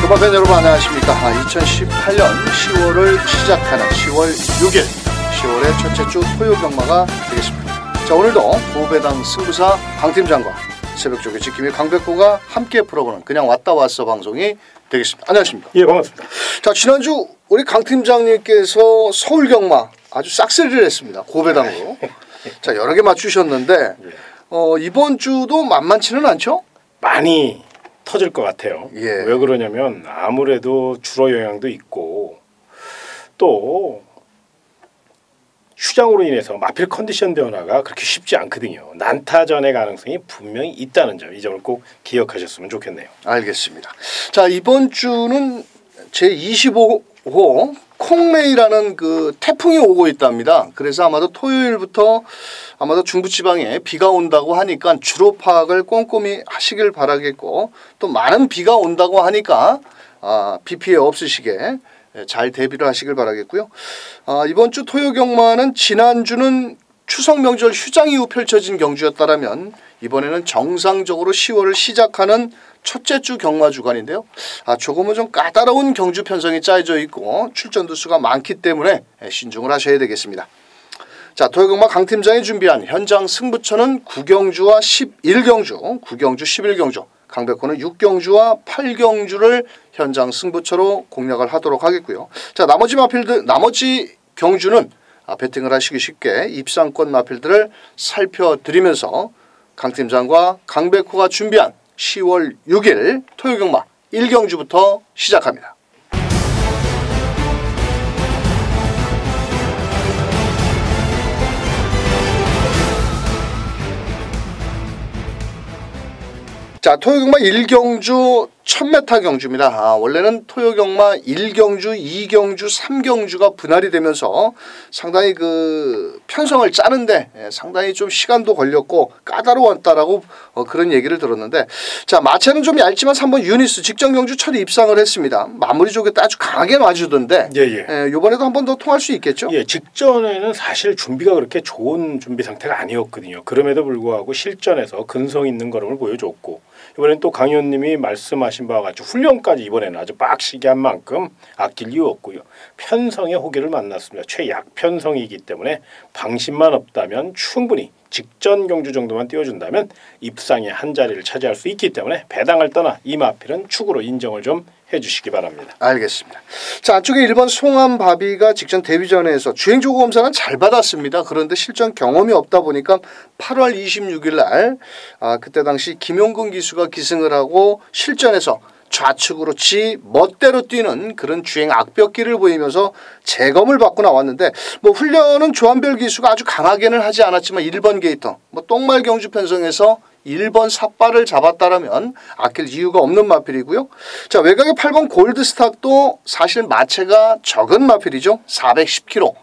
슈퍼팬 여러분 안녕하십니까. 2018년 10월을 시작하는 10월 6일 10월의 첫째 주 토요 경마가 되겠습니다. 자, 오늘도 고배당 승부사 강팀장과 새벽조교 지킴이 강백호가 함께 풀어보는 그냥 왔다 왔어 방송이 되겠습니다. 안녕하십니까. 예, 반갑습니다. 자, 지난주 우리 강팀장님께서 서울 경마 아주 싹쓸이를 했습니다. 고배당으로. 자, 여러 개 맞추셨는데 이번 주도 만만치는 않죠? 많이 터질 것 같아요. 예. 왜 그러냐면 아무래도 주로 영향도 있고 또 휴장으로 인해서 마필 컨디션 변화가 그렇게 쉽지 않거든요. 난타전의 가능성이 분명히 있다는 점, 이 점을 꼭 기억하셨으면 좋겠네요. 알겠습니다. 자, 이번 주는 제25호 콩레이라는 그 태풍이 오고 있답니다. 그래서 아마도 토요일부터 아마도 중부지방에 비가 온다고 하니까 주로 파악을 꼼꼼히 하시길 바라겠고, 또 많은 비가 온다고 하니까 비 피해 없으시게 잘 대비를 하시길 바라겠고요. 이번 주 토요 경마는 지난주는 추석 명절 휴장 이후 펼쳐진 경주였다라면 이번에는 정상적으로 10월을 시작하는 첫째 주 경마 주간인데요. 조금은 좀 까다로운 경주 편성이 짜여져 있고 출전두 수가 많기 때문에 신중을 하셔야 되겠습니다. 자, 토요경마 강팀장이 준비한 현장 승부처는 9경주와 11경주, 9경주, 11경주, 강백호는 6경주와 8경주를 현장 승부처로 공략을 하도록 하겠고요. 자, 나머지 마필들, 나머지 경주는 배팅을 하시기 쉽게 입상권 마필들을 살펴드리면서 강팀장과 강백호가 준비한 10월 6일 토요경마 1경주부터 시작합니다. 자, 토요경마 1경주 1000m 경주입니다. 원래는 토요경마 1경주, 2경주, 3경주가 분할이 되면서 상당히 그 편성을 짜는데 상당히 좀 시간도 걸렸고 까다로웠다라고 그런 얘기를 들었는데, 자, 마체는 좀 얇지만 3번 유니스 직전 경주 첫 입상을 했습니다. 마무리 쪽에 아주 강하게 놔주던데 이번에도 한 번 더 통할 수 있겠죠? 예, 직전에는 사실 준비가 그렇게 좋은 준비 상태가 아니었거든요. 그럼에도 불구하고 실전에서 근성 있는 걸음을 보여줬고, 이번엔 또 강 의원님이 말씀하신 바와 같이 훈련까지 이번에는 아주 빡시게 한 만큼 아낄 이유 없고요. 편성의 호기를 만났습니다. 최약 편성이기 때문에 방심만 없다면 충분히 직전 경주 정도만 띄워준다면 입상의 한 자리를 차지할 수 있기 때문에 배당을 떠나 이 마필은 축으로 인정을 좀 해주시기 바랍니다. 알겠습니다. 자, 안쪽에 1번 송암바비가 직전 데뷔전에서 주행조고 검사는 잘 받았습니다. 그런데 실전 경험이 없다 보니까 8월 26일 날 그때 당시 김용근 기수가 기승을 하고 실전에서 좌측으로 지 멋대로 뛰는 그런 주행 악벽기를 보이면서 재검을 받고 나왔는데, 뭐 훈련은 조한별 기수가 아주 강하게는 하지 않았지만 1번 게이터 똥말 경주 편성에서 1번 삿발을 잡았다라면 아낄 이유가 없는 마필이고요. 자, 외곽의 8번 골드스탁도 사실 마체가 적은 마필이죠. 410kg.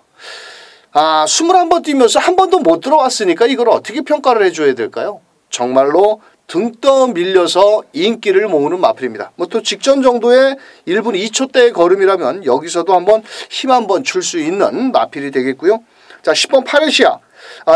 21번 뛰면서 한 번도 못 들어왔으니까 이걸 어떻게 평가를 해줘야 될까요? 정말로 등 떠 밀려서 인기를 모으는 마필입니다. 뭐 또 직전 정도의 1분 2초대의 걸음이라면 여기서도 한번 힘 한번 줄 수 있는 마필이 되겠고요. 자, 10번 파레시아.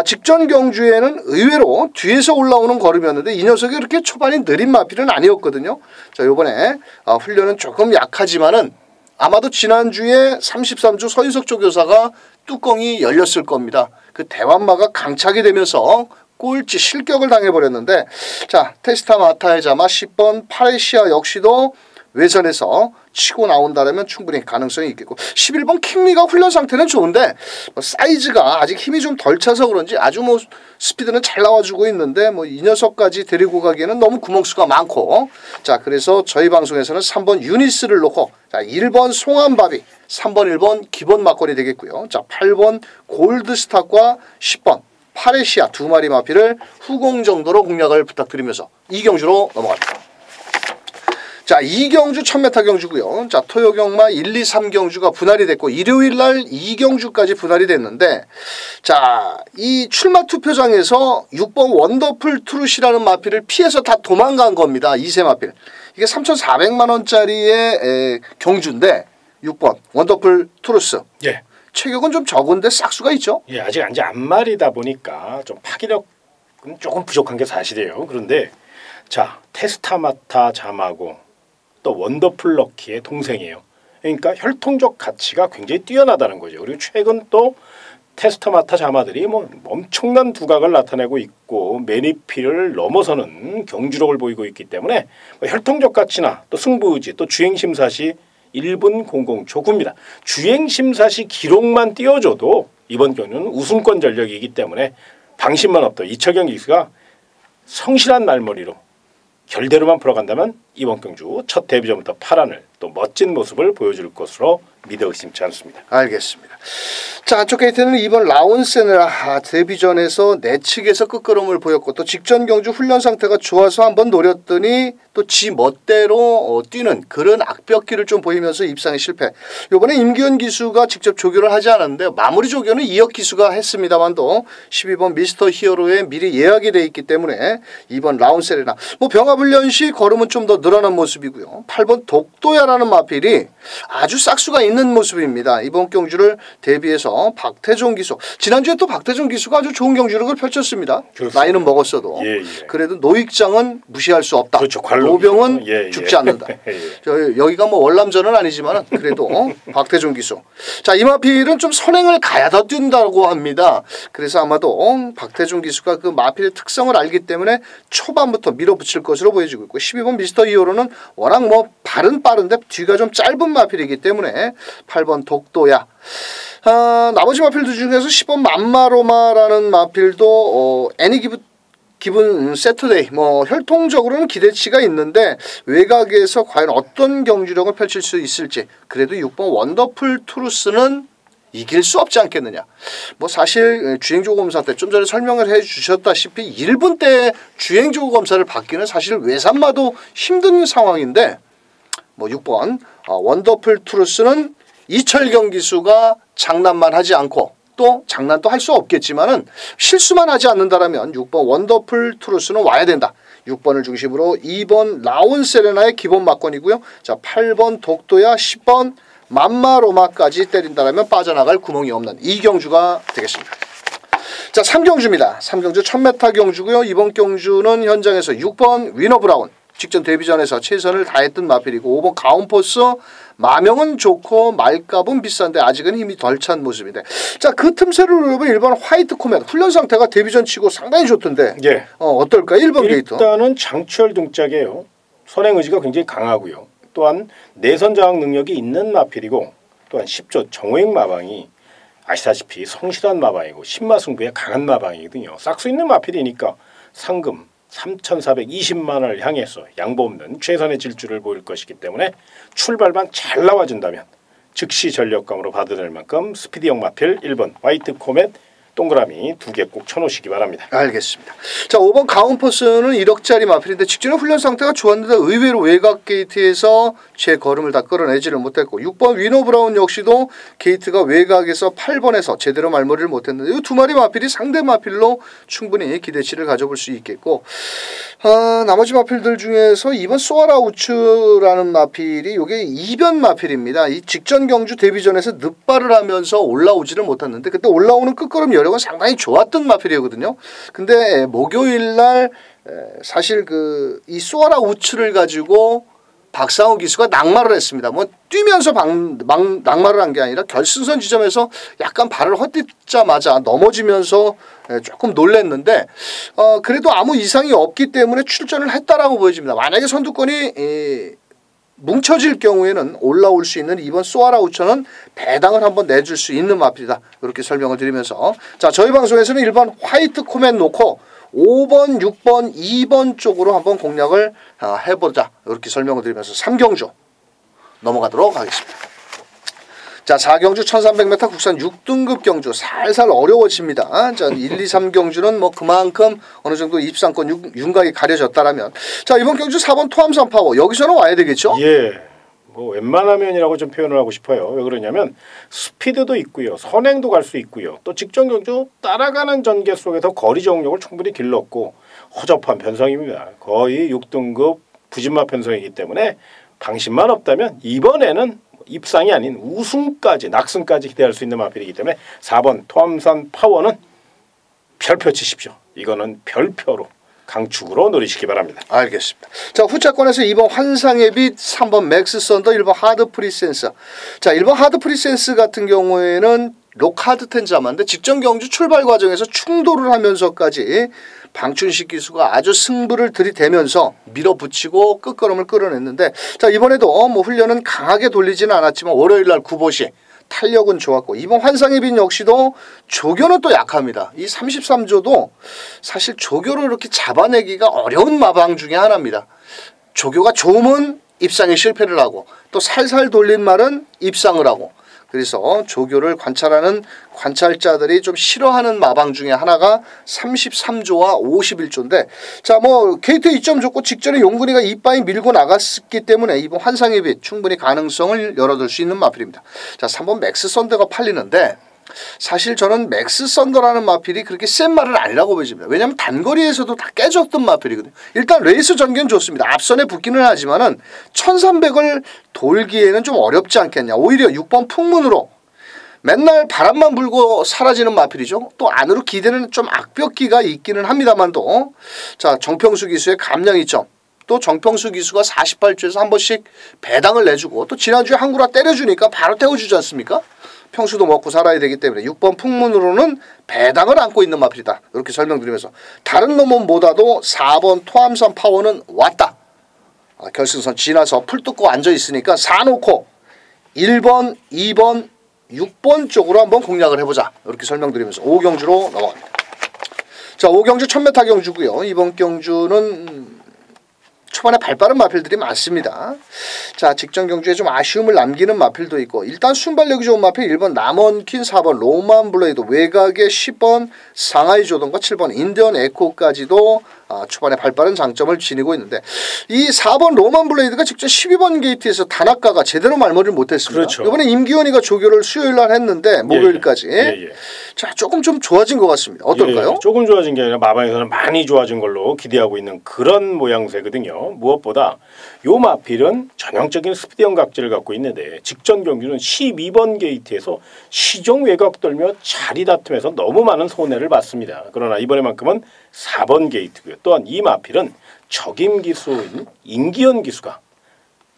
직전 경주에는 의외로 뒤에서 올라오는 걸음이었는데 이 녀석이 그렇게 초반이 느린 마필은 아니었거든요. 자, 요번에 훈련은 조금 약하지만은 아마도 지난주에 33주 서인석 조교사가 뚜껑이 열렸을 겁니다. 그 대환마가 강착이 되면서 꼴찌 실격을 당해버렸는데, 자, 테스타 마타의 자마 10번 파레시아 역시도 외선에서 치고 나온다면 충분히 가능성이 있겠고, 11번 킹리가 훈련 상태는 좋은데 사이즈가 아직 힘이 좀 덜 차서 그런지 아주 뭐 스피드는 잘 나와주고 있는데 뭐 이 녀석까지 데리고 가기에는 너무 구멍수가 많고, 자, 그래서 저희 방송에서는 3번 유니스를 놓고, 자, 1번 송암바비, 3번 1번 기본 막걸리 되겠고요. 자, 8번 골드스탁과 10번 파레시아 두 마리 마필을 후공 정도로 공략을 부탁드리면서 2경주로 넘어갑니다. 자, 2경주 1000m 경주고요. 자, 토요경마 1, 2, 3경주가 분할이 됐고 일요일 날 2경주까지 분할이 됐는데, 자, 이 출마 투표장에서 6번 원더풀 트루시라는 마필을 피해서 다 도망간 겁니다. 2세 마필. 이게 3,400만 원짜리의 경주인데 6번 원더풀 트루스. 예. 체격은 좀 적은데 싹수가 있죠? 예, 아직 이제 안말이다 보니까 좀 파기력은 조금 부족한 게 사실이에요. 그런데 자, 테스타마타 잠하고 또 원더풀 럭키의 동생이에요. 그러니까 혈통적 가치가 굉장히 뛰어나다는 거죠. 그리고 최근 또 테스터마타 자마들이 뭐 엄청난 두각을 나타내고 있고 매니피를 넘어서는 경주력을 보이고 있기 때문에 혈통적 가치나 또 승부의지 또 주행심사 시 1분 00초 9입니다. 주행심사 시 기록만 띄워줘도 이번 경주는 우승권 전력이기 때문에 방심만 없던 이철경 기수가 성실한 날머리로 결대로만 풀어간다면 이번 경주 첫 데뷔전부터 파란을 또 멋진 모습을 보여줄 것으로 믿어 의심치 않습니다. 알겠습니다. 자, 안쪽 게이트는 이번 라온세나 데뷔전에서 내측에서 끝걸음을 보였고 또 직전 경주 훈련 상태가 좋아서 한번 노렸더니 또 지 멋대로 뛰는 그런 악벽기를 좀 보이면서 입상에 실패. 이번에 임기현 기수가 직접 조교를 하지 않았는데 마무리 조교는 이혁 기수가 했습니다만도 12번 미스터 히어로에 미리 예약이 돼 있기 때문에 이번 라온세레나 뭐 병합훈련 시 걸음은 좀 더 늘어난 모습이고요. 8번 독도야라는 마필이 아주 싹수가 있는 모습입니다. 이번 경주를 대비해서 박태종 기수 지난주에 또 박태종 기수가 아주 좋은 경주력을 펼쳤습니다. 그렇습니다. 나이는 먹었어도 그래도 노익장은 무시할 수 없다. 그렇죠. 노병은 죽지 않는다. 여기가 뭐 월남전은 아니지만 그래도 박태종 기수. 자, 이 마필은 좀 선행을 가야 더 뛴다고 합니다. 그래서 아마도 박태종 기수가 그 마필의 특성을 알기 때문에 초반부터 밀어붙일 것으로 보여지고 있고 12번 미스터 히어로는 워낙 뭐 발은 빠른데 뒤가 좀 짧은 마필이기 때문에 8번 독도야. 나머지 마필들 중에서 10번 맘마로마라는 마필도 애니 기분 세터데이 뭐 혈통적으로는 기대치가 있는데 외곽에서 과연 어떤 경주력을 펼칠 수 있을지 그래도 6번 원더풀 투루스는 이길 수 없지 않겠느냐. 뭐 사실 주행조고 검사 때 좀 전에 설명을 해주셨다시피 1분 때 주행조고 검사를 받기는 사실 외산마도 힘든 상황인데 뭐 6번 원더풀 투루스는 이철경 기수가 장난만 하지 않고 또 장난도 할 수 없겠지만은 실수만 하지 않는다라면 6번 원더풀 투루스는 와야 된다. 6번을 중심으로 2번 라온세레나의 기본 막권이고요. 자, 8번 독도야 10번 맘마로마까지 때린다라면 빠져나갈 구멍이 없는 이 경주가 되겠습니다. 자, 3경주입니다. 3경주 1000m 경주고요. 이번 경주는 현장에서 6번 위너 브라운 직전 데뷔전에서 최선을 다했던 마필이고 5번 가온포스 마명은 좋고 말값은 비싼데 아직은 힘이 덜 찬 모습인데 자, 그 틈새를 노려보면 1번 화이트 코멧 훈련 상태가 데뷔전 치고 상당히 좋던데 어떨까? 1번 게이트 일단은 장추열 등짝이에요. 선행 의지가 굉장히 강하고요. 또한 내선 저항 능력이 있는 마필이고 또한 10조 정호행 마방이 아시다시피 성실한 마방이고 신마승부에 강한 마방이거든요. 싹수 있는 마필이니까 상금 3,420만 원을 향해서 양보 없는 최선의 질주를 보일 것이기 때문에 출발만 잘 나와준다면 즉시 전력감으로 받아들일 만큼 스피디형 마필 1번 화이트 코멧 동그라미 2개 꼭 쳐놓으시기 바랍니다. 알겠습니다. 자, 5번 가온포스는 1억짜리 마필인데 직전에 훈련 상태가 좋았는데 의외로 외곽 게이트에서 제 걸음을 다 끌어내지를 못했고 6번 위너 브라운 역시도 게이트가 외곽에서 8번에서 제대로 말머리를 못했는데 이 두 마리 마필이 상대 마필로 충분히 기대치를 가져볼 수 있겠고 나머지 마필들 중에서 2번 소아라우츠라는 마필이 이게 이변 마필입니다. 이 직전 경주 데뷔전에서 늑발을 하면서 올라오지를 못했는데 그때 올라오는 끝걸음 여력은 상당히 좋았던 마필이거든요. 근데 목요일 날 사실 이 소아라 우츠를 가지고 박상우 기수가 낙마를 했습니다. 뭐 뛰면서 낙마를 한 게 아니라 결승선 지점에서 약간 발을 헛디자마자 넘어지면서 조금 놀랬는데 그래도 아무 이상이 없기 때문에 출전을 했다라고 보여집니다. 만약에 선두권이 뭉쳐질 경우에는 올라올 수 있는 이번 소아라우처는 배당을 한번 내줄 수 있는 마필이다. 이렇게 설명을 드리면서 자, 저희 방송에서는 1번 화이트 코멧 놓고 5번, 6번, 2번 쪽으로 한번 공략을 해보자. 이렇게 설명을 드리면서 3경주 넘어가도록 하겠습니다. 자, 4경주 1300m 국산 6등급 경주 살살 어려워집니다. 자, 1, 2, 3경주는 뭐 그만큼 어느 정도 입상권 윤곽이 가려졌다라면 자, 이번 경주 4번 토암산 파워 여기서는 와야 되겠죠? 예. 뭐 웬만하면이라고 좀 표현을 하고 싶어요. 왜 그러냐면 스피드도 있고요. 선행도 갈 수 있고요. 또 직전 경주 따라가는 전개 속에서 거리 정력을 충분히 길렀고 허접한 편성입니다. 거의 6등급 부진마 편성이기 때문에 방심만 없다면 이번에는 입상이 아닌 우승까지 낙승까지 기대할 수 있는 마필이기 때문에 4번 토암산 파워는 별표 치십시오. 이거는 별표로 강축으로 노리시기 바랍니다. 알겠습니다. 자, 후차권에서 2번 환상의 빛, 3번 맥스 썬더, 1번 하드 프리센스. 자, 1번 하드 프리센스 같은 경우에는 록하드 텐자마인데 직전 경주 출발 과정에서 충돌을 하면서까지 방춘식 기수가 아주 승부를 들이대면서 밀어붙이고 끝걸음을 끌어냈는데, 자, 이번에도 뭐 훈련은 강하게 돌리지는 않았지만 월요일날 구보시 탄력은 좋았고, 이번 환상의 빛 역시도 조교는 또 약합니다. 이 33조도 사실 조교를 이렇게 잡아내기가 어려운 마방 중에 하나입니다. 조교가 좋으면 입상에 실패를 하고 또 살살 돌린 말은 입상을 하고, 그래서 조교를 관찰하는 관찰자들이 좀 싫어하는 마방 중에 하나가 33조와 51조인데, 자, 뭐 게이트 2점 줬고 직전에 용근이가 이빠이 밀고 나갔기 때문에 이번 환상의 빛 충분히 가능성을 열어둘 수 있는 마필입니다. 자, 3번 맥스 썬더가 팔리는데, 사실 저는 맥스 썬더라는 마필이 그렇게 센 말은 아니라고 보여집니다. 왜냐하면 단거리에서도 다 깨졌던 마필이거든요. 일단 레이스 전개는 좋습니다. 앞선에 붙기는 하지만은 1300을 돌기에는 좀 어렵지 않겠냐. 오히려 6번 풍문으로 맨날 바람만 불고 사라지는 마필이죠. 또 안으로 기대는 좀 악벽기가 있기는 합니다만도, 자, 정평수 기수의 감량 2점, 또 정평수 기수가 48주에서 한 번씩 배당을 내주고, 또 지난주에 한구라 때려주니까 바로 태워주지 않습니까? 평수도 먹고 살아야 되기 때문에 6번 풍문으로는 배당을 안고 있는 마필이다, 이렇게 설명드리면서 다른 놈은보다도 4번 토암산 파워는 왔다. 결승선 지나서 풀 뜯고 앉아있으니까 4 놓고 1번, 2번, 6번 쪽으로 한번 공략을 해보자, 이렇게 설명드리면서 5경주로 넘어갑니다. 자, 5경주 1000m 경주고요. 이번 경주는 초반에 발빠른 마필들이 많습니다. 자, 직전 경주에 좀 아쉬움을 남기는 마필도 있고, 일단 순발력이 좋은 마필 1번 남원킨, 4번 로만 블레이드, 외곽에 10번 상하이 조던과 7번 인디언 에코까지도 초반에 발빠른 장점을 지니고 있는데, 이 4번 로만 블레이드가 직전 12번 게이트에서 단학가가 제대로 말머리를 못했습니다. 그렇죠. 이번에 임기원이가 조교를 수요일날 했는데 목요일까지 자, 조금 좀 좋아진 것 같습니다. 어떨까요? 조금 좋아진 게 아니라 마방에서는 많이 좋아진 걸로 기대하고 있는 그런 모양새거든요. 무엇보다 요 마필은 전형적인 스피드형 각질을 갖고 있는데, 직전 경주는 12번 게이트에서 시종 외곽 돌며 자리 다툼에서 너무 많은 손해를 봤습니다. 그러나 이번에만큼은 4번 게이트고요. 또한 이 마필은 적임 기수인 임기현 기수가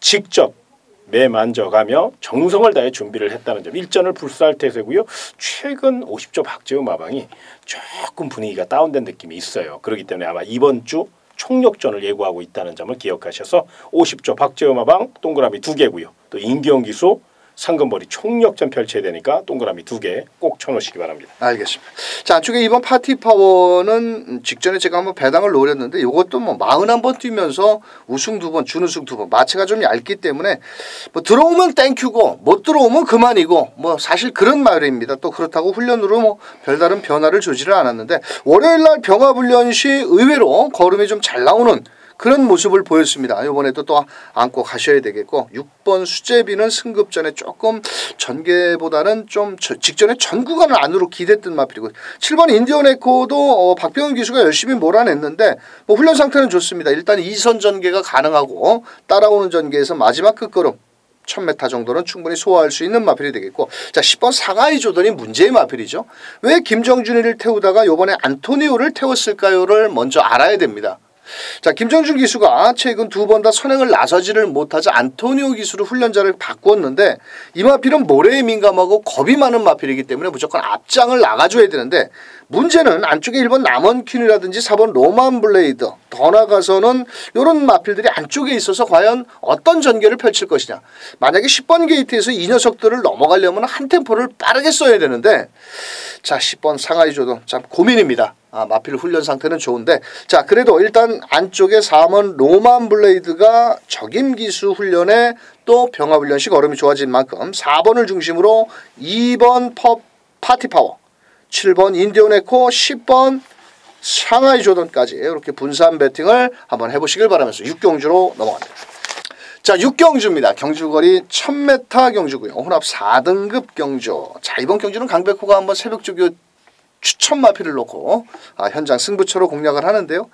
직접 매만져가며 정성을 다해 준비를 했다는 점, 일전을 불사할 태세고요. 최근 50조 박재우 마방이 조금 분위기가 다운된 느낌이 있어요. 그렇기 때문에 아마 이번 주 총력전을 예고하고 있다는 점을 기억하셔서 50조 박재우 마방 동그라미 2개고요. 또 임기현 기수 상금벌이 총력전 펼쳐야 되니까 동그라미 2개 꼭 쳐놓으시기 바랍니다. 알겠습니다. 자, 안쪽에 2번 파티파워는 직전에 제가 한번 배당을 노렸는데, 이것도 뭐 41번 뛰면서 우승 2번, 준우승 2번, 마체가 좀 얇기 때문에 뭐 들어오면 땡큐고 못 들어오면 그만이고, 뭐 사실 그런 말입니다. 또 그렇다고 훈련으로 뭐 별다른 변화를 주지를 않았는데, 월요일날 병합훈련 시 의외로 걸음이 좀 잘 나오는 그런 모습을 보였습니다. 이번에도 또 안고 가셔야 되겠고, 6번 수제비는 승급 전에 조금 전개보다는 좀 직전에 전 구간을 안으로 기댔던 마필이고, 7번 인디언 에코도 박병훈 기수가 열심히 몰아냈는데 뭐 훈련 상태는 좋습니다. 일단 2선 전개가 가능하고 따라오는 전개에서 마지막 끝걸음 1000m 정도는 충분히 소화할 수 있는 마필이 되겠고, 자, 10번 상하이 조던이 문제의 마필이죠. 왜 김정준이를 태우다가 이번에 안토니오를 태웠을까요를 먼저 알아야 됩니다. 자, 김정준 기수가 최근 2번 다 선행을 나서지를 못하자 안토니오 기수로 훈련자를 바꿨는데, 이 마필은 모래에 민감하고 겁이 많은 마필이기 때문에 무조건 앞장을 나가줘야 되는데, 문제는 안쪽에 1번 남원퀸이라든지 4번 로만 블레이드, 더 나가서는 이런 마필들이 안쪽에 있어서 과연 어떤 전개를 펼칠 것이냐. 만약에 10번 게이트에서 이 녀석들을 넘어가려면 한 템포를 빠르게 써야 되는데, 자, 10번 상하이 조던 참 고민입니다. 마필 훈련 상태는 좋은데, 자, 그래도 일단 안쪽에 4번 로만 블레이드가 적임 기수 훈련에 또 병합 훈련식 얼음이 좋아진 만큼 4번을 중심으로 2번 파티 파워, 7번 인디언 에코, 10번 상하이 조던까지 이렇게 분산 배팅을 한번 해보시길 바라면서 6경주로 넘어갑니다. 자, 6경주입니다. 경주거리 1000m 경주고요. 혼합 4등급 경주. 자, 이번 경주는 강백호가 한번 새벽조교 추천 마필을 놓고 현장 승부처로 공략을 하는데요.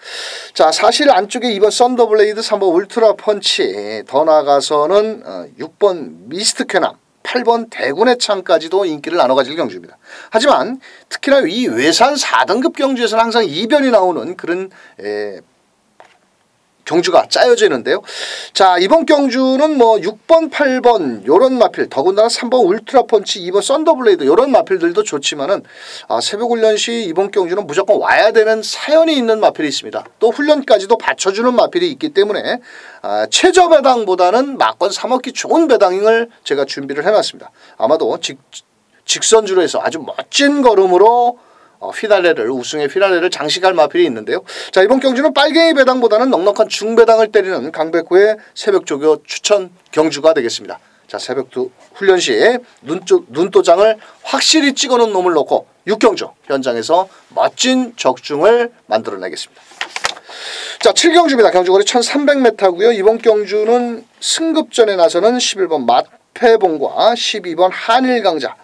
자, 사실 안쪽에 2번 썬더블레이드, 3번 울트라 펀치, 더 나아가서는 6번 미스트 쾌남, 8번 대군의 창까지도 인기를 나눠가질 경주입니다. 하지만 특히나 이 외산 4등급 경주에서는 항상 이변이 나오는 그런 경주가 짜여지는데요. 자, 이번 경주는 뭐 6번, 8번 요런 마필, 더군다나 3번 울트라펀치, 2번 썬더블레이드 요런 마필들도 좋지만은 새벽 훈련 시 이번 경주는 무조건 와야 되는 사연이 있는 마필이 있습니다. 또 훈련까지도 받쳐주는 마필이 있기 때문에 최저 배당보다는 막권 3억기 좋은 배당을 제가 준비를 해놨습니다. 아마도 직선주로 해서 아주 멋진 걸음으로 우승의 휘날레를 장식할 마필이 있는데요. 자, 이번 경주는 빨갱이 배당보다는 넉넉한 중배당을 때리는 강백호의 새벽 조교 추천 경주가 되겠습니다. 자, 새벽 훈련 시에 눈도장을 확실히 찍어놓은 놈을 놓고 6경주 현장에서 멋진 적중을 만들어내겠습니다. 자, 7경주입니다. 경주거리 1300m고요. 이번 경주는 승급전에 나서는 11번 마패봉과 12번 한일강자.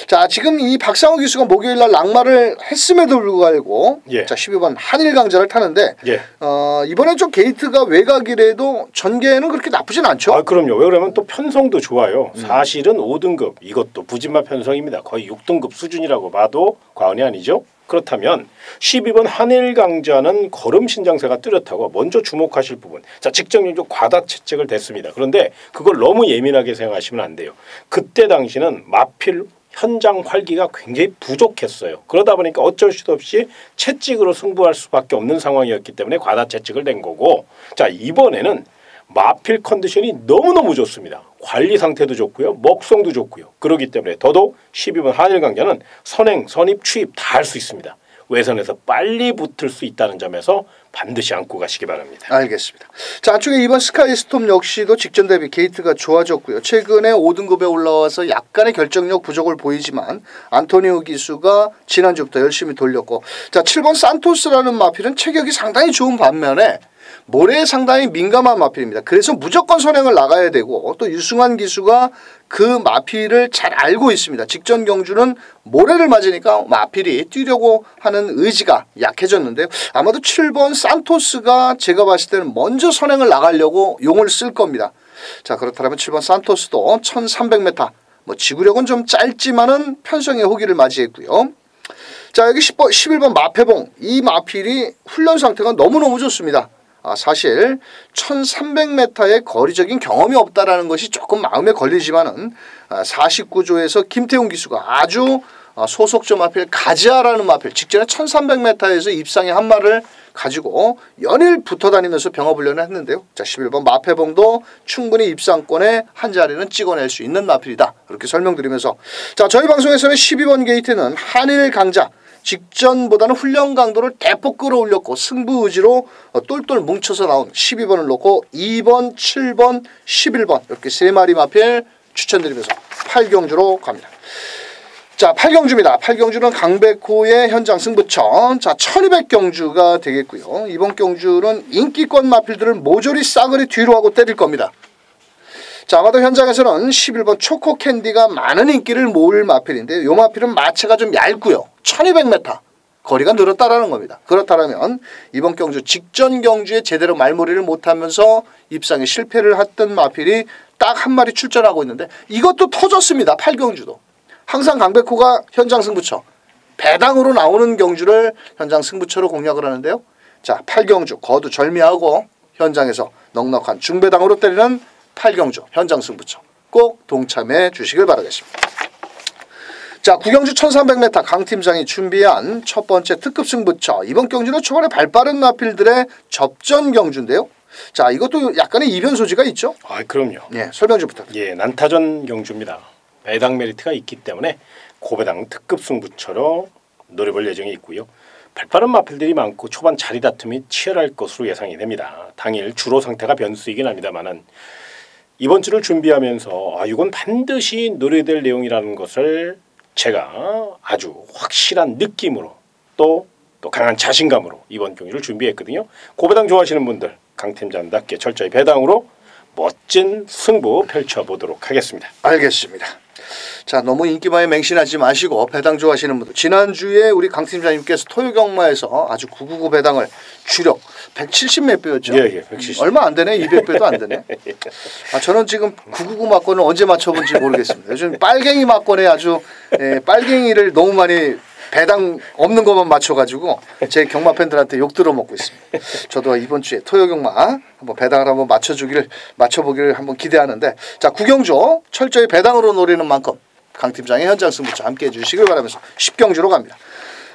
자, 지금 이 박상우 기수가 목요일날 낙마를 했음에도 불구하고 자, 12번 한일강자를 타는데 이번에 좀 게이트가 외곽이라도 전개는 그렇게 나쁘진 않죠? 아, 그럼요. 왜 그러면 또 편성도 좋아요. 사실은 5등급 이것도 부진마 편성입니다. 거의 6등급 수준이라고 봐도 과언이 아니죠. 그렇다면 12번 한일강자는 걸음 신장세가 뚜렷하고 먼저 주목하실 부분. 자, 직전적으로 과다 채찍을 댔습니다. 그런데 그걸 너무 예민하게 생각하시면 안 돼요. 그때 당시는 마필 현장 활기가 굉장히 부족했어요. 그러다 보니까 어쩔 수 없이 채찍으로 승부할 수밖에 없는 상황이었기 때문에 과다 채찍을 댄 거고, 자, 이번에는 마필 컨디션이 너무너무 좋습니다. 관리 상태도 좋고요. 먹성도 좋고요. 그렇기 때문에 더더욱 12번 한일강자는 선행, 선입, 추입 다 할 수 있습니다. 외선에서 빨리 붙을 수 있다는 점에서 반드시 안고 가시기 바랍니다. 알겠습니다. 자, 안쪽에 이번 스카이스톰 역시도 직전 대비 게이트가 좋아졌고요. 최근에 5등급에 올라와서 약간의 결정력 부족을 보이지만 안토니오 기수가 지난주부터 열심히 돌렸고, 자, 7번 산토스라는 마필은 체격이 상당히 좋은 반면에 모래에 상당히 민감한 마필입니다. 그래서 무조건 선행을 나가야 되고, 또 유승환 기수가 그 마필을 잘 알고 있습니다. 직전 경주는 모래를 맞으니까 마필이 뛰려고 하는 의지가 약해졌는데요. 아마도 7번 산토스가 제가 봤을 때는 먼저 선행을 나가려고 용을 쓸 겁니다. 자, 그렇다면 7번 산토스도 1300m, 뭐 지구력은 좀 짧지만은 편성의 호기를 맞이했고요. 자, 여기 11번 마패봉, 이 마필이 훈련 상태가 너무너무 좋습니다. 사실 1300m의 거리적인 경험이 없다라는 것이 조금 마음에 걸리지만은 49조에서 김태훈 기수가 아주 소속점 마필 가지아라는 마필 직전에 1300m에서 입상의 한 마를 가지고 연일 붙어 다니면서 병합훈련을 했는데요. 자, 11번 마패봉도 충분히 입상권에 한 자리는 찍어낼 수 있는 마필이다. 이렇게 설명드리면서, 자, 저희 방송에서는 12번 게이트는 한일 강자 직전보다는 훈련 강도를 대폭 끌어올렸고 승부 의지로 똘똘 뭉쳐서 나온 12번을 놓고 2번, 7번, 11번 이렇게 세 마리 마필 추천드리면서 8경주로 갑니다. 자, 8경주입니다. 8경주는 강백호의 현장 승부처. 자, 1200경주가 되겠고요. 이번 경주는 인기권 마필들을 모조리 싸그리 뒤로 하고 때릴 겁니다. 자, 아마도 현장에서는 11번 초코 캔디가 많은 인기를 모을 마필인데, 이 마필은 마체가 좀 얇고요. 1200m 거리가 늘었다라는 겁니다. 그렇다면 이번 경주 직전 경주에 제대로 말몰이를 못하면서 입상에 실패를 했던 마필이 딱 한 마리 출전하고 있는데 이것도 터졌습니다. 8경주도. 항상 강백호가 현장 승부처, 배당으로 나오는 경주를 현장 승부처로 공략을 하는데요. 자, 8경주 거두절미하고 현장에서 넉넉한 중배당으로 때리는 8경주 현장 승부처 꼭 동참해 주시길 바라겠습니다. 자, 9경주 1300m 강 팀장이 준비한 첫 번째 특급 승부처. 이번 경주는 초반에 발빠른 마필들의 접전 경주인데요. 자, 이것도 약간의 이변 소지가 있죠? 아, 그럼요. 예, 설명 좀 부탁드립니다. 예, 난타전 경주입니다. 배당 메리트가 있기 때문에 고배당 특급 승부처로 노려볼 예정이 있고요. 발빠른 마필들이 많고 초반 자리 다툼이 치열할 것으로 예상이 됩니다. 당일 주로 상태가 변수이긴 합니다만은 이번 주를 준비하면서 이건 반드시 노려야 될 내용이라는 것을 제가 아주 확실한 느낌으로 또 강한 자신감으로 이번 경기를 준비했거든요. 고배당 좋아하시는 분들 강팀장답게 철저히 배당으로 멋진 승부 펼쳐보도록 하겠습니다. 알겠습니다. 자, 너무 인기만에 맹신하지 마시고 배당 좋아하시는 분들, 지난주에 우리 강 팀장님께서 토요경마에서 아주 999 배당을 주력 170 몇 배였죠? 예, 170. 얼마 안 되네. 200배도 안 되네. 저는 지금 999 막권을 언제 맞춰본지 모르겠습니다. 요즘 빨갱이 막권에 아주 빨갱이를 너무 많이 배당 없는 것만 맞춰가지고 제 경마 팬들한테 욕 들어먹고 있습니다. 저도 이번 주에 토요 경마 한번 배당을 한번 맞춰보기를 한번 기대하는데, 자, 구경조 철저히 배당으로 노리는 만큼 강 팀장의 현장 승부처 함께해 주시길 바라면서 10경주로 갑니다.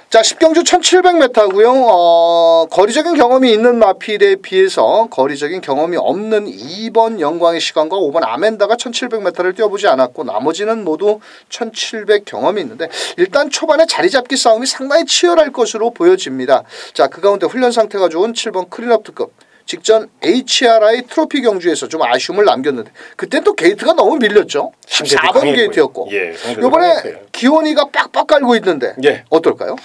자, 10경주 1700m고요. 거리적인 경험이 있는 마필에 비해서 거리적인 경험이 없는 2번 영광의 시간과 5번 아멘다가 1700m를 뛰어보지 않았고 나머지는 모두 1700 경험이 있는데, 일단 초반에 자리 잡기 싸움이 상당히 치열할 것으로 보여집니다. 자, 그 가운데 훈련 상태가 좋은 7번 크린업 특급 직전 HRI 트로피 경주에서 좀 아쉬움을 남겼는데, 그때 또 게이트가 너무 밀렸죠. 14번 게이트였고, 예, 이번에 기원이가 빡빡 깔고 있는데 예. 어떨까요?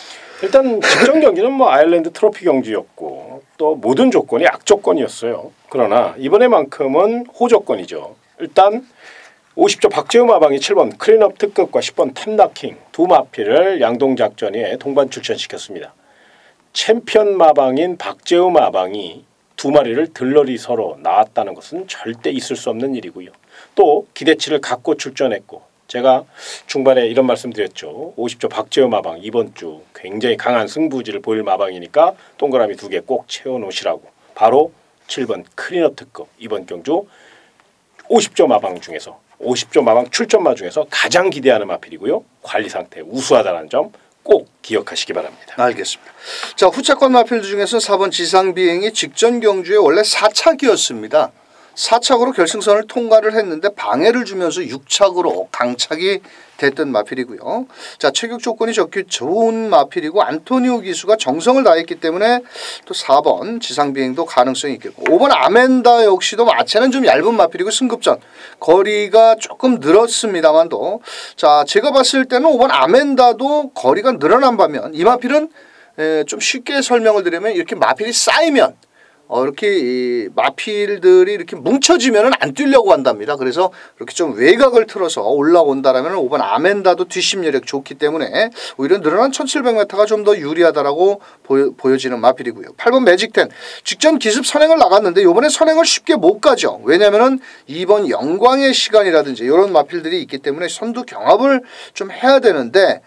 일단 직전 경기는 뭐 아일랜드 트로피 경주였고 또 모든 조건이 악조건이었어요. 그러나 이번에만큼은 호조건이죠. 일단 50조 박재우 마방이 7번 클린업 특급과 10번 탐나킹 두 마필을 양동작전에 동반 출전시켰습니다. 챔피언 마방인 박재우 마방이 두 마리를 들러리 서로 나왔다는 것은 절대 있을 수 없는 일이고요. 또 기대치를 갖고 출전했고, 제가 중반에 이런 말씀 드렸죠. 50조 박재우 마방 이번 주 굉장히 강한 승부지를 보일 마방이니까 동그라미 2개 꼭 채워놓으시라고. 바로 7번 클린업 특급 이번 경주 50조 마방 중에서 50조 마방 출전마 중에서 가장 기대하는 마필이고요. 관리 상태 우수하다는 점 꼭 기억하시기 바랍니다. 알겠습니다. 자, 후차권 마필 중에서 4번 지상비행이 직전 경주에 원래 4착이었습니다. 4착으로 결승선을 통과를 했는데 방해를 주면서 6착으로 강착이 됐던 마필이고요. 자, 체격 조건이 좋은 마필이고 안토니오 기수가 정성을 다했기 때문에 또 4번 지상비행도 가능성이 있겠고, 5번 아멘다 역시도 마체는 좀 얇은 마필이고 승급전 거리가 조금 늘었습니다만도, 자, 제가 봤을 때는 5번 아멘다도 거리가 늘어난 반면 이 마필은 좀 쉽게 설명을 드리면 이렇게 마필이 쌓이면 이렇게 이 마필들이 이렇게 뭉쳐지면은 안 뛰려고 한답니다. 그래서 이렇게 좀 외곽을 틀어서 올라온다라면 5번 아멘다도 뒷심 여력 좋기 때문에 오히려 늘어난 1700m가 좀 더 유리하다라고 보여지는 마필이고요. 8번 매직10 직전 기습 선행을 나갔는데 이번에 선행을 쉽게 못 가죠. 왜냐면은 2번 영광의 시간이라든지 이런 마필들이 있기 때문에 선두 경합을 좀 해야 되는데,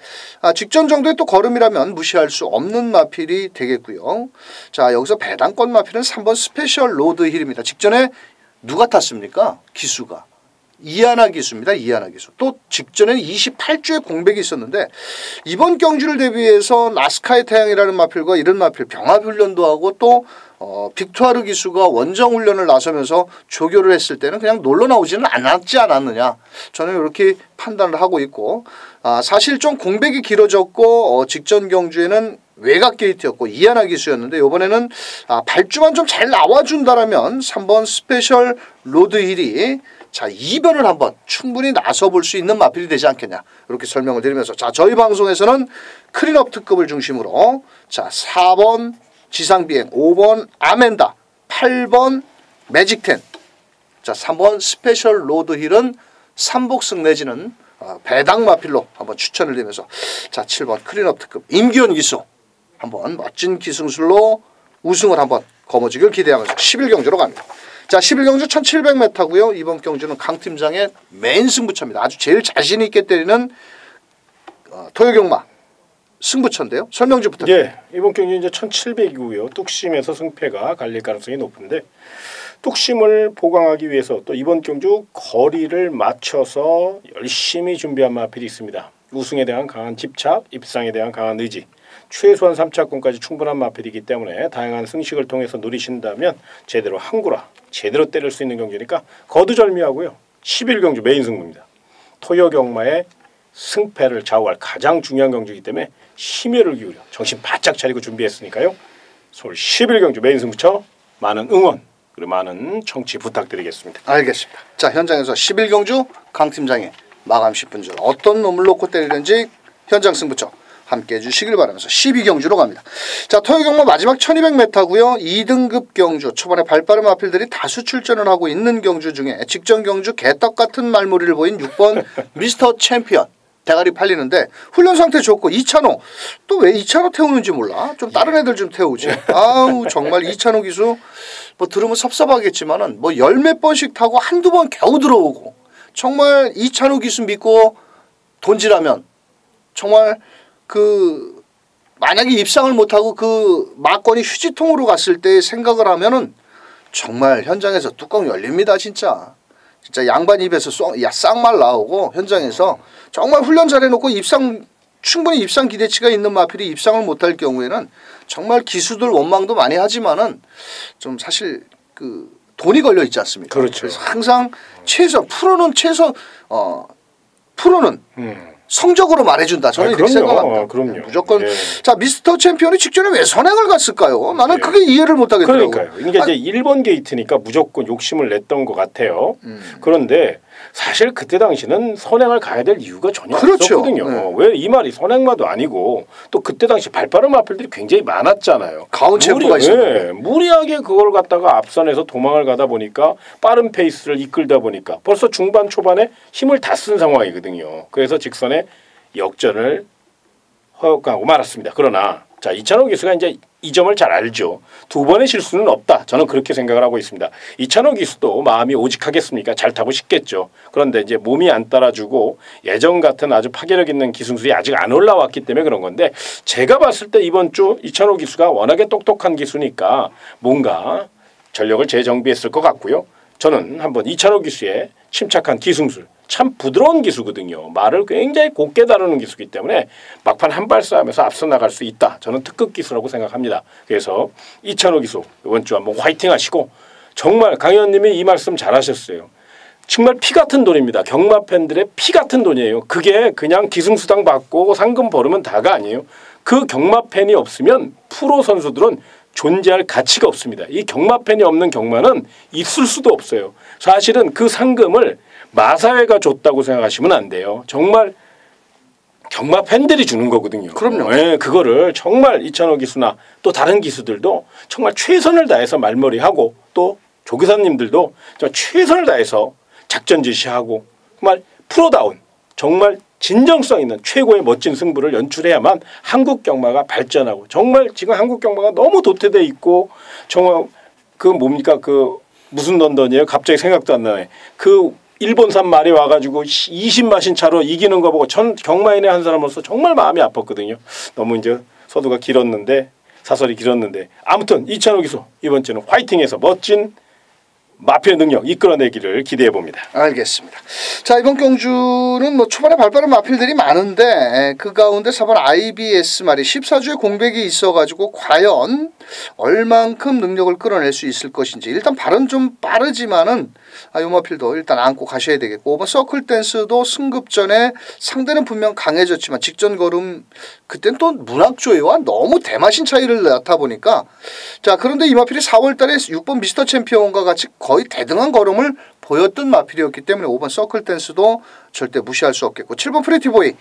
직전 정도의 또 걸음이라면 무시할 수 없는 마필이 되겠고요. 자, 여기서 배당권 마필은 3번 스페셜 로드 힐입니다. 직전에 누가 탔습니까? 기수가. 이하나 기수입니다. 이하나 기수. 또 직전에는 28주의 공백이 있었는데 이번 경주를 대비해서 나스카의 태양이라는 마필과 이런 마필 병합 훈련도 하고 또 빅투아르 기수가 원정 훈련을 나서면서 조교를 했을 때는 그냥 놀러 나오지는 않았지 않았느냐. 저는 이렇게 판단을 하고 있고, 사실 좀 공백이 길어졌고 직전 경주에는 외곽 게이트였고 이하나 기수였는데 이번에는 발주만 좀 잘 나와준다라면 3번 스페셜 로드 힐이 자, 이변을 한번 충분히 나서볼 수 있는 마필이 되지 않겠냐, 이렇게 설명을 드리면서, 자, 저희 방송에서는 클린업 특급을 중심으로 자, 4번 지상비행, 5번 아멘다, 8번 매직10, 자, 3번 스페셜 로드 힐은 3복승 내지는 배당 마필로 한번 추천을 드리면서, 자, 7번 클린업 특급 임기현 기수 한번 멋진 기승술로 우승을 한번 거머쥐길 기대하면서 11경주로 갑니다. 자, 11경주 1700m고요. 이번 경주는 강 팀장의 메인 승부처입니다. 아주 제일 자신 있게 때리는 토요경마 승부처인데요. 설명 좀 부탁드립니다. 예, 이번 경기 이제 1700이고요. 뚝심에서 승패가 갈릴 가능성이 높은데, 뚝심을 보강하기 위해서 또 이번 경주 거리를 맞춰서 열심히 준비한 마필이 있습니다. 우승에 대한 강한 집착, 입상에 대한 강한 의지, 최소한 3차권까지 충분한 마필이기 때문에 다양한 승식을 통해서 누리신다면 제대로 한구라 제대로 때릴 수 있는 경기니까 거두절미하고요. 11경주 메인 승부입니다. 토요경마의 승패를 좌우할 가장 중요한 경주이기 때문에 심혈을 기울여 정신 바짝 차리고 준비했으니까요. 서울 11경주 메인 승부처 많은 응원 그리고 많은 청취 부탁드리겠습니다. 알겠습니다. 자, 현장에서 11경주 강 팀장의 마감 10분 전 어떤 놈을 놓고 때리는지 현장 승부처 함께 해주시길 바라면서 12경주로 갑니다. 자, 토요경마 마지막 1200m고요. 2등급 경주, 초반에 발빠른 마필들이 다수 출전을 하고 있는 경주 중에 직전 경주 개떡 같은 말머리를 보인 6번 미스터 챔피언 대가리 팔리는데 훈련 상태 좋고 이찬호 또 왜 이찬호 태우는지 몰라. 좀 다른 애들 좀 태우지. 아우 정말 이찬호 기수 뭐 들으면 섭섭하겠지만은 뭐 열 몇 번씩 타고 한두 번 겨우 들어오고 정말 이찬호 기수 믿고 돈지라면 정말 그 만약에 입상을 못하고 그 막건이 휴지통으로 갔을 때 생각을 하면은 정말 현장에서 뚜껑 열립니다 진짜. 진짜 양반 입에서 쌍말 나오고 현장에서 정말 훈련 잘해놓고 입상 충분히 입상 기대치가 있는 마필이 입상을 못할 경우에는 정말 기수들 원망도 많이 하지만은 좀 사실 그 돈이 걸려 있지 않습니까? 그렇죠. 그래서 항상 프로는 성적으로 말해준다. 저는 이렇게 생각합니다. 그럼요. 무조건 자 미스터 챔피언이 직전에 왜 선행을 갔을까요? 나는 그게 이해를 못하겠더라고요. 그러니까요. 이게 이제 1번 게이트니까 무조건 욕심을 냈던 것 같아요. 그런데 사실 그때 당시는 선행을 가야 될 이유가 전혀 없었거든요. 네. 왜 이 말이 선행마도 아니고 또 그때 당시 발빠른 마필들이 굉장히 많았잖아요. 가운 챔프가 있어요. 무리하게 그걸 갖다가 앞선에서 도망을 가다 보니까 빠른 페이스를 이끌다 보니까 벌써 중반 초반에 힘을 다 쓴 상황이거든요. 그래서 직선에 역전을 허용하고 말았습니다. 그러나 자 이찬호 기수가 이제 이 점을 잘 알죠. 두 번의 실수는 없다. 저는 그렇게 생각을 하고 있습니다. 이찬호 기수도 마음이 오직하겠습니까? 잘 타고 싶겠죠. 그런데 이제 몸이 안 따라주고 예전 같은 아주 파괴력 있는 기술이 아직 안 올라왔기 때문에 그런 건데 제가 봤을 때 이번 주 이찬호 기수가 워낙에 똑똑한 기수니까 뭔가 전력을 재정비했을 것 같고요. 저는 한번 이찬호 기수의 침착한 기승술 참 부드러운 기수거든요. 말을 굉장히 곱게 다루는 기수이기 때문에 막판 한 발 싸움에서 앞서 나갈 수 있다. 저는 특급 기수라고 생각합니다. 그래서 이찬호 기수 이번 주 한번 화이팅 하시고 정말 강 의원님이 이 말씀 잘하셨어요. 정말 피 같은 돈입니다. 경마 팬들의 피 같은 돈이에요. 그게 그냥 기승수당 받고 상금 벌으면 다가 아니에요. 그 경마 팬이 없으면 프로 선수들은 존재할 가치가 없습니다. 이 경마 팬이 없는 경마는 있을 수도 없어요. 사실은 그 상금을 마사회가 줬다고 생각하시면 안 돼요. 정말 경마 팬들이 주는 거거든요. 그럼요. 네, 그거를 정말 이찬호 기수나 또 다른 기수들도 정말 최선을 다해서 말머리하고 또 조교사님들도 최선을 다해서 작전 지시하고 정말 프로다운 정말 진정성 있는 최고의 멋진 승부를 연출해야만 한국 경마가 발전하고 정말 지금 한국 경마가 너무 도태돼 있고 정말 그 뭡니까 그 무슨 던던이에요? 갑자기 생각도 안 나네. 그 일본산 말이 와가지고 20마신 차로 이기는 거 보고 전 경마인의 한 사람으로서 정말 마음이 아팠거든요. 너무 이제 서두가 길었는데 사설이 길었는데 아무튼 이찬호 기수 이번 주는 화이팅해서 멋진 마필 능력 이끌어내기를 기대해 봅니다. 알겠습니다. 자 이번 경주는 뭐 초반에 발빠른 마필들이 많은데 그 가운데 4번 IBS 말이 14주의 공백이 있어가지고 과연 얼만큼 능력을 끌어낼 수 있을 것인지 일단 발은 좀 빠르지만은 요 마필도 일단 안고 가셔야 되겠고 5번 서클 댄스도 승급 전에 상대는 분명 강해졌지만 직전 걸음 그땐 또 문학조회와 너무 대마신 차이를 낳다 보니까 자 그런데 이 마필이 4월달에 6번 미스터 챔피언과 같이 거의 대등한 걸음을 보였던 마필이었기 때문에 5번 서클 댄스도 절대 무시할 수 없겠고 7번 프리티보이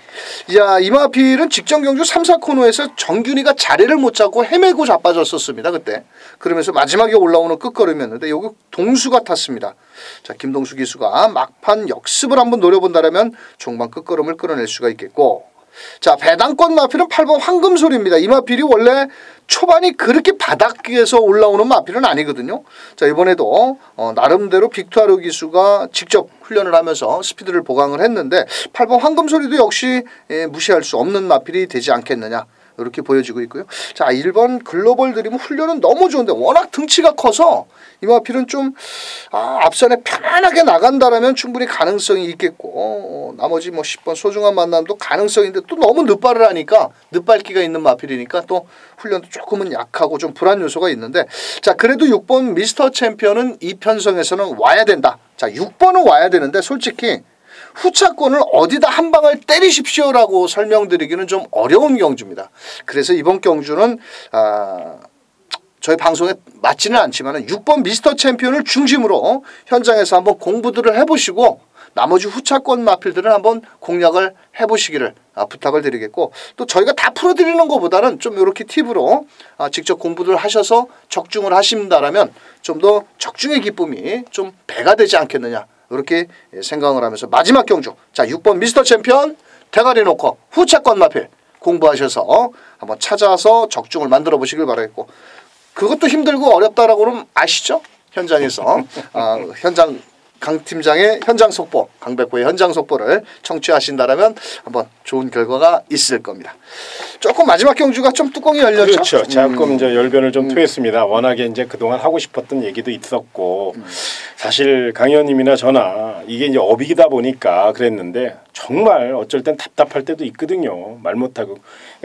야, 이 마필은 직전 경주 3, 4코너에서 정균이가 자리를 못 잡고 헤매고 자빠졌었습니다. 그때 그러면서 마지막에 올라오는 끝걸음이었는데 여기 동수가 탔습니다. 자 김동수 기수가 막판 역습을 한번 노려본다면 종반 끝걸음을 끌어낼 수가 있겠고 자 배당권 마필은 8번 황금소리입니다. 이 마필이 원래 초반이 그렇게 바닥에서 올라오는 마필은 아니거든요. 자 이번에도 나름대로 빅투아르 기수가 직접 훈련을 하면서 스피드를 보강을 했는데 8번 황금소리도 역시 무시할 수 없는 마필이 되지 않겠느냐 이렇게 보여지고 있고요. 자 1번 글로벌 드림은 훈련은 너무 좋은데 워낙 등치가 커서 이 마필은 좀 앞선에 편안하게 나간다라면 충분히 가능성이 있겠고 나머지 뭐 10번 소중한 만남도 가능성인데 또 너무 늦발을 하니까 늦발기가 있는 마필이니까 또 훈련도 조금은 약하고 좀 불안 요소가 있는데 자 그래도 6번 미스터 챔피언은 이 편성에서는 와야 된다. 자 6번은 와야 되는데 솔직히 후차권을 어디다 한 방을 때리십시오라고 설명드리기는 좀 어려운 경주입니다. 그래서 이번 경주는 저희 방송에 맞지는 않지만 6번 미스터 챔피언을 중심으로 현장에서 한번 공부들을 해보시고 나머지 후차권 마필들은 한번 공략을 해보시기를 부탁을 드리겠고 또 저희가 다 풀어드리는 것보다는 좀 이렇게 팁으로 직접 공부를 하셔서 적중을 하신다라면 좀 더 적중의 기쁨이 좀 배가 되지 않겠느냐 이렇게 생각을 하면서 마지막 경주 자 6번 미스터 챔피언 대가리 놓고 후채권 마필 공부하셔서 한번 찾아서 적중을 만들어 보시길 바라겠고, 그것도 힘들고 어렵다라고 그러면 아시죠? 현장에서 현장 강 팀장의 현장 속보, 강백호의 현장 속보를 청취하신다라면 한번 좋은 결과가 있을 겁니다. 조금 마지막 경주가 좀 뚜껑이 열렸죠? 그렇죠. 조금 이제 열변을 좀 토했습니다. 워낙에 이제 그동안 하고 싶었던 얘기도 있었고 사실 강 의원님이나 저나 이게 이제 업이다 보니까 그랬는데 정말 어쩔 땐 답답할 때도 있거든요. 말 못하고.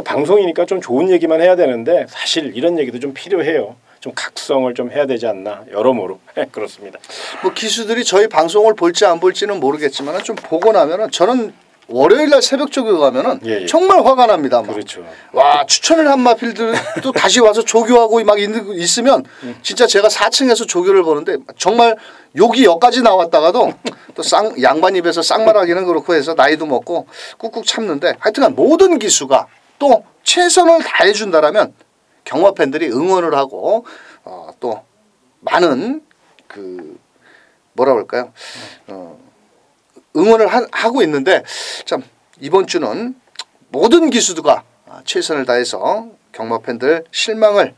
방송이니까 좀 좋은 얘기만 해야 되는데 사실 이런 얘기도 좀 필요해요. 좀 각성을 좀 해야 되지 않나 여러모로 그렇습니다. 뭐 기수들이 저희 방송을 볼지 안 볼지는 모르겠지만 좀 보고 나면은 저는 월요일날 새벽 조교 가면은 정말 화가 납니다. 막. 그렇죠. 와, 추천을 한 마필들도 다시 와서 조교하고 막 있으면 진짜 제가 4층에서 조교를 보는데 정말 욕이 여기까지 나왔다가도 또 양반 입에서 쌍말하기는 그렇고 해서 나이도 먹고 꾹꾹 참는데, 하여튼간 모든 기수가 또 최선을 다해 준다라면 경마 팬들이 응원을 하고 또 많은 그 뭐라 그럴까요? 응원을 하고 있는데, 참 이번 주는 모든 기수가 최선을 다해서 경마 팬들 실망을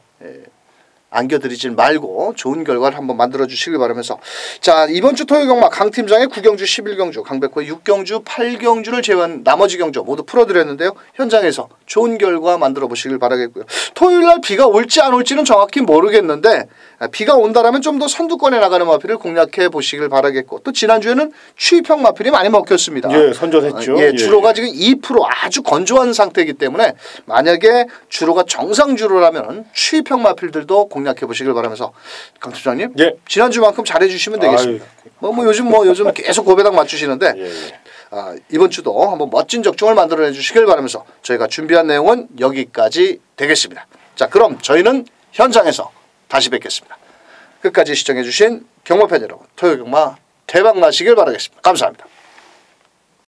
안겨드리지 말고 좋은 결과를 한번 만들어 주시길 바라면서, 자, 이번 주 토요 경마 강 팀장의 9경주 11경주 강백호의 6경주 8경주를 제외한 나머지 경주 모두 풀어드렸는데요. 현장에서 좋은 결과 만들어 보시길 바라겠고요. 토요일날 비가 올지 안 올지는 정확히 모르겠는데 비가 온다라면 좀 더 선두권에 나가는 마필을 공략해 보시길 바라겠고, 또 지난주에는 추위평 마필이 많이 먹혔습니다. 예, 선전했죠. 주로가 지금 2% 아주 건조한 상태이기 때문에 만약에 주로가 정상 주로라면 추위평 마필들도 공략해 보시길 바라면서, 강 팀장님, 지난주만큼 잘해 주시면 되겠습니다. 요즘 계속 고배당 맞추시는데 이번 주도 한번 멋진 적중을 만들어내 주시길 바라면서 저희가 준비한 내용은 여기까지 되겠습니다. 자, 그럼 저희는 현장에서 다시 뵙겠습니다. 끝까지 시청해 주신 경마팬 여러분, 토요 경마 대박 나시길 바라겠습니다. 감사합니다.